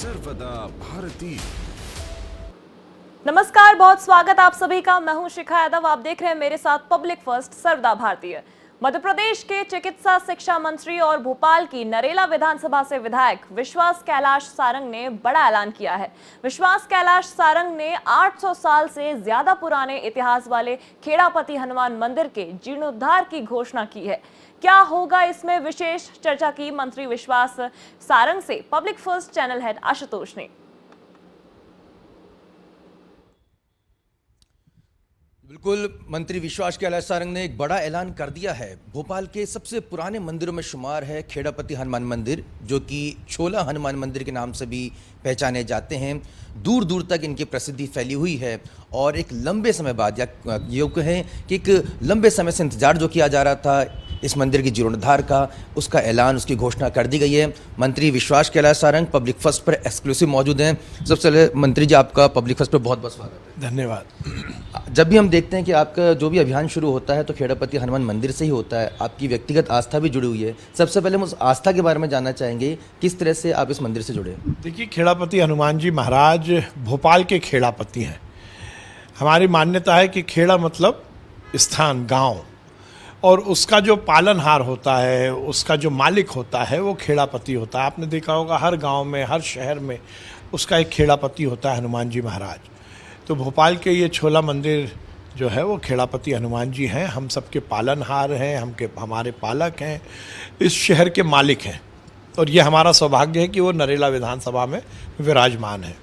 सर्वदा भारतीय। नमस्कार, बहुत स्वागत आप सभी का। मैं हूं शिखा यादव। आप देख रहे हैं मेरे साथ पब्लिक फर्स्ट सर्वदा भारतीय। मध्य प्रदेश के चिकित्सा शिक्षा मंत्री और भोपाल की नरेला विधानसभा से विधायक विश्वास कैलाश सारंग ने बड़ा ऐलान किया है। विश्वास कैलाश सारंग ने 800 साल से ज्यादा पुराने इतिहास वाले खेड़ापति हनुमान मंदिर के जीर्णोद्धार की घोषणा की है। क्या होगा इसमें विशेष चर्चा की मंत्री विश्वास सारंग से public first channel head Ashutosh ने। बिल्कुल, मंत्री विश्वास कैलाश सारंग ने एक बड़ा ऐलान कर दिया है। भोपाल के सबसे पुराने मंदिरों में शुमार है खेड़ापति हनुमान मंदिर, जो कि छोला हनुमान मंदिर के नाम से भी पहचाने जाते हैं। दूर दूर तक इनकी प्रसिद्धि फैली हुई है और एक लंबे समय बाद, या यूँ कहें कि एक लंबे समय से इंतजार जो किया जा रहा था इस मंदिर की जीर्णोद्धार का, उसका ऐलान, उसकी घोषणा कर दी गई है। मंत्री विश्वास कैलाश सारंग पब्लिक फर्स्ट पर एक्सक्लूसिव मौजूद हैं। सबसे पहले मंत्री जी, आपका पब्लिक फर्स्ट पर बहुत बहुत स्वागत है। धन्यवाद। जब भी हम देखते हैं कि आपका जो भी अभियान शुरू होता है तो खेड़ापति हनुमान मंदिर से ही होता है। आपकी व्यक्तिगत आस्था भी जुड़ी हुई है। सबसे पहले हम उस आस्था के बारे में जानना चाहेंगे, किस तरह से आप इस मंदिर से जुड़े? देखिए, खेड़ापति हनुमान जी महाराज भोपाल के खेड़ापति हैं। हमारी मान्यता है कि खेड़ा मतलब स्थान, गांव, और उसका जो पालनहार होता है, उसका जो मालिक होता है, वो खेड़ापति होता है। आपने देखा होगा हर गांव में, हर शहर में उसका एक खेड़ापति होता है, हनुमान जी महाराज। तो भोपाल के ये छोला मंदिर जो है वो खेड़ापति हनुमान जी हैं। हम सबके पालनहार हैं, हमारे पालक हैं, इस शहर के मालिक हैं, और ये हमारा सौभाग्य है कि वो नरेला विधानसभा में विराजमान है।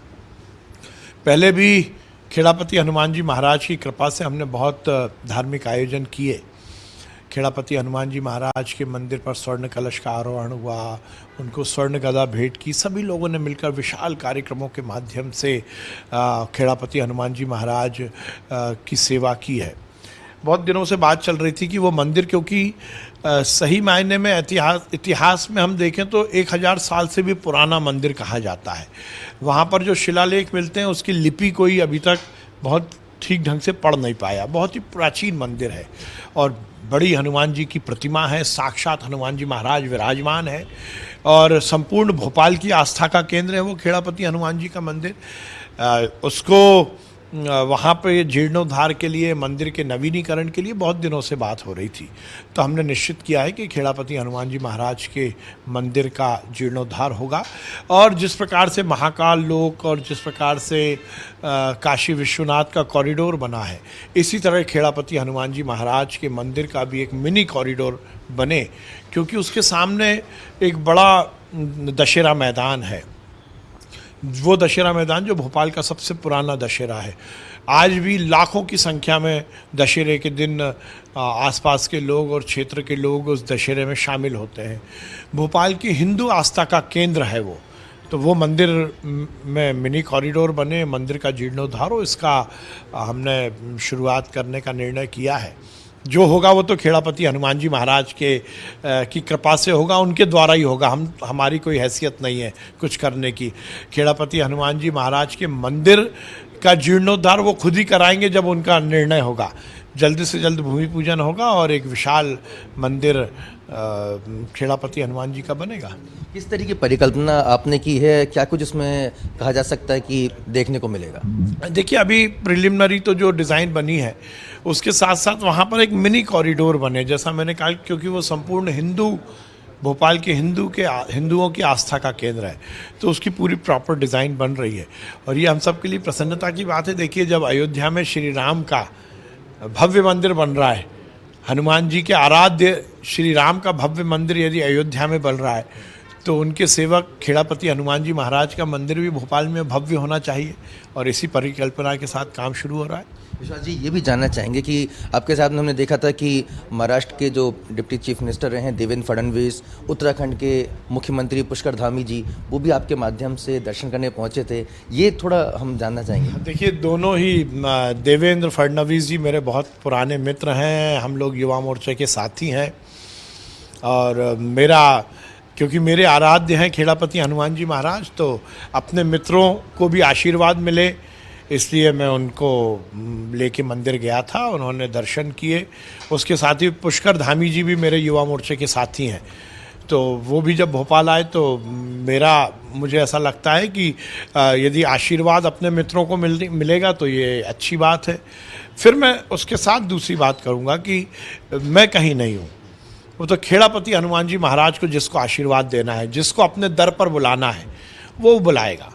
पहले भी खेड़ापति हनुमान जी महाराज की कृपा से हमने बहुत धार्मिक आयोजन किए। खेड़ापति हनुमान जी महाराज के मंदिर पर स्वर्ण कलश का आरोहण हुआ, उनको स्वर्ण गदा भेंट की। सभी लोगों ने मिलकर विशाल कार्यक्रमों के माध्यम से खेड़ापति हनुमान जी महाराज की सेवा की है। बहुत दिनों से बात चल रही थी कि वो मंदिर, क्योंकि सही मायने में इतिहास में हम देखें तो 1000 साल से भी पुराना मंदिर कहा जाता है। वहाँ पर जो शिलालेख मिलते हैं उसकी लिपि कोई अभी तक बहुत ठीक ढंग से पढ़ नहीं पाया। बहुत ही प्राचीन मंदिर है और बड़ी हनुमान जी की प्रतिमा है, साक्षात हनुमान जी महाराज विराजमान है, और संपूर्ण भोपाल की आस्था का केंद्र है वो खेड़ापति हनुमान जी का मंदिर। उसको वहाँ पे जीर्णोद्धार के लिए, मंदिर के नवीनीकरण के लिए बहुत दिनों से बात हो रही थी। तो हमने निश्चित किया है कि खेड़ापति हनुमान जी महाराज के मंदिर का जीर्णोद्धार होगा, और जिस प्रकार से महाकाल लोक और जिस प्रकार से काशी विश्वनाथ का कॉरिडोर बना है, इसी तरह खेड़ापति हनुमान जी महाराज के मंदिर का भी एक मिनी कॉरिडोर बने, क्योंकि उसके सामने एक बड़ा दशहरा मैदान है। वो दशहरा मैदान जो भोपाल का सबसे पुराना दशहरा है। आज भी लाखों की संख्या में दशहरे के दिन आसपास के लोग और क्षेत्र के लोग उस दशहरे में शामिल होते हैं। भोपाल की हिंदू आस्था का केंद्र है वो। तो वो मंदिर में मिनी कॉरिडोर बने, मंदिर का जीर्णोद्धार हो, इसका हमने शुरुआत करने का निर्णय किया है। जो होगा वो तो खेड़ापति हनुमान जी महाराज की कृपा से होगा, उनके द्वारा ही होगा। हमारी कोई हैसियत नहीं है कुछ करने की। खेड़ापति हनुमान जी महाराज के मंदिर का जीर्णोद्धार वो खुद ही कराएंगे जब उनका निर्णय होगा। जल्द से जल्द भूमि पूजन होगा और एक विशाल मंदिर खेड़ापति हनुमान जी का बनेगा। किस तरह की परिकल्पना आपने की है? क्या कुछ इसमें कहा जा सकता है कि देखने को मिलेगा? देखिए, अभी प्रिलिमिनरी तो जो डिज़ाइन बनी है उसके साथ साथ वहाँ पर एक मिनी कॉरिडोर बने, जैसा मैंने कहा, क्योंकि वो संपूर्ण भोपाल के हिंदुओं की आस्था का केंद्र है। तो उसकी पूरी प्रॉपर डिज़ाइन बन रही है और ये हम सब के लिए प्रसन्नता की बात है। देखिए, जब अयोध्या में श्री राम का भव्य मंदिर बन रहा है, हनुमान जी के आराध्य श्री राम का भव्य मंदिर यदि अयोध्या में बन रहा है, तो उनके सेवक खेड़ापति हनुमान जी महाराज का मंदिर भी भोपाल में भव्य होना चाहिए, और इसी परिकल्पना के साथ काम शुरू हो रहा है। विश्वास जी, ये भी जानना चाहेंगे कि आपके साथ में हमने देखा था कि महाराष्ट्र के जो डिप्टी चीफ मिनिस्टर रहे हैं देवेंद्र फडणवीस, उत्तराखंड के मुख्यमंत्री पुष्कर धामी जी, वो भी आपके माध्यम से दर्शन करने पहुंचे थे। ये थोड़ा हम जानना चाहेंगे। देखिए, दोनों ही देवेंद्र फडणवीस जी मेरे बहुत पुराने मित्र हैं। हम लोग युवा मोर्चे के साथी हैं, और क्योंकि मेरे आराध्य हैं खेड़ापति हनुमान जी महाराज, तो अपने मित्रों को भी आशीर्वाद मिले, इसलिए मैं उनको लेके मंदिर गया था। उन्होंने दर्शन किए। उसके साथ ही पुष्कर धामी जी भी मेरे युवा मोर्चे के साथी हैं, तो वो भी जब भोपाल आए तो मेरा मुझे ऐसा लगता है कि यदि आशीर्वाद अपने मित्रों को मिलेगा तो ये अच्छी बात है। फिर मैं उसके साथ दूसरी बात करूँगा कि मैं कहीं नहीं हूँ, वो तो खेड़ापति हनुमान जी महाराज को जिसको आशीर्वाद देना है, जिसको अपने दर पर बुलाना है, वो बुलाएगा।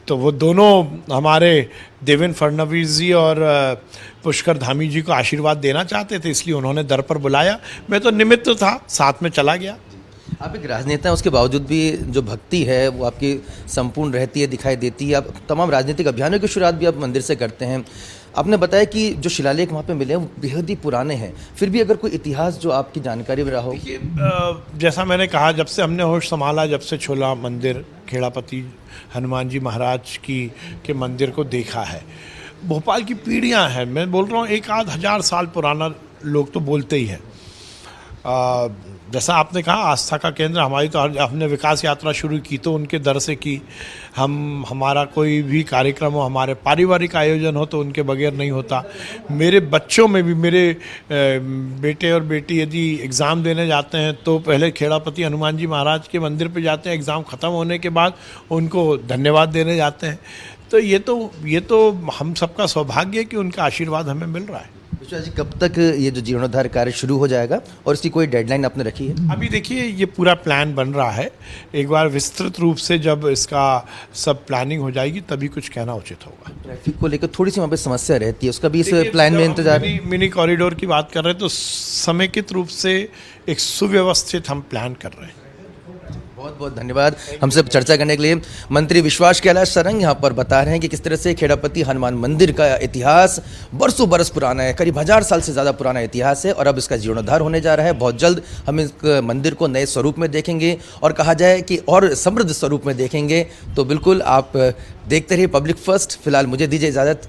तो वो दोनों हमारे देवेंद्र फडणवीस जी और पुष्कर धामी जी को आशीर्वाद देना चाहते थे, इसलिए उन्होंने दर पर बुलाया। मैं तो निमित्त था, साथ में चला गया। आप एक राजनेता हैं, उसके बावजूद भी जो भक्ति है वो आपकी संपूर्ण रहती है, दिखाई देती है। आप तमाम राजनीतिक अभियानों की शुरुआत भी आप मंदिर से करते हैं। आपने बताया कि जो शिलालेख वहाँ पे मिले हैं वो बेहद ही पुराने हैं, फिर भी अगर कोई इतिहास जो आपकी जानकारी में रहा हो। जैसा मैंने कहा, जब से हमने होश संभाला, जब से छोला मंदिर खेड़ापति हनुमान जी महाराज के मंदिर को देखा है, भोपाल की पीढ़ियाँ हैं, मैं बोल रहा हूँ 1,000 साल पुराना, लोग तो बोलते ही हैं। जैसा आपने कहा, आस्था का केंद्र हमारी, तो हमने विकास यात्रा शुरू की तो उनके दर से की। हमारा कोई भी कार्यक्रम हो, हमारे पारिवारिक आयोजन हो तो उनके बगैर नहीं होता। मेरे बच्चों में भी, मेरे बेटे और बेटी यदि एग्ज़ाम देने जाते हैं तो पहले खेड़ापति हनुमान जी महाराज के मंदिर पे जाते हैं, एग्ज़ाम ख़त्म होने के बाद उनको धन्यवाद देने जाते हैं। तो ये तो हम सबका सौभाग्य है कि उनका आशीर्वाद हमें मिल रहा है। विश्वास जी, कब तक ये जो जीर्णोद्धार कार्य शुरू हो जाएगा और इसकी कोई डेडलाइन आपने रखी है? अभी देखिए, ये पूरा प्लान बन रहा है। एक बार विस्तृत रूप से जब इसका सब प्लानिंग हो जाएगी तभी कुछ कहना उचित होगा। ट्रैफिक को लेकर थोड़ी सी वहाँ पे समस्या रहती है, उसका भी इस प्लान में इंतजार? मिनी कॉरिडोर की बात कर रहे हैं तो समेकित रूप से एक सुव्यवस्थित हम प्लान कर रहे हैं। बहुत बहुत धन्यवाद हमसे चर्चा करने के लिए। मंत्री विश्वास कैलाश सारंग यहाँ पर बता रहे हैं कि किस तरह से खेड़ापति हनुमान मंदिर का इतिहास बरसों बरस पुराना है, करीब 1000 साल से ज़्यादा पुराना इतिहास है और अब इसका जीर्णोद्धार होने जा रहा है। बहुत जल्द हम इस मंदिर को नए स्वरूप में देखेंगे और कहा जाए कि और समृद्ध स्वरूप में देखेंगे। तो बिल्कुल आप देखते रहिए पब्लिक फर्स्ट। फिलहाल मुझे दीजिए इजाज़त।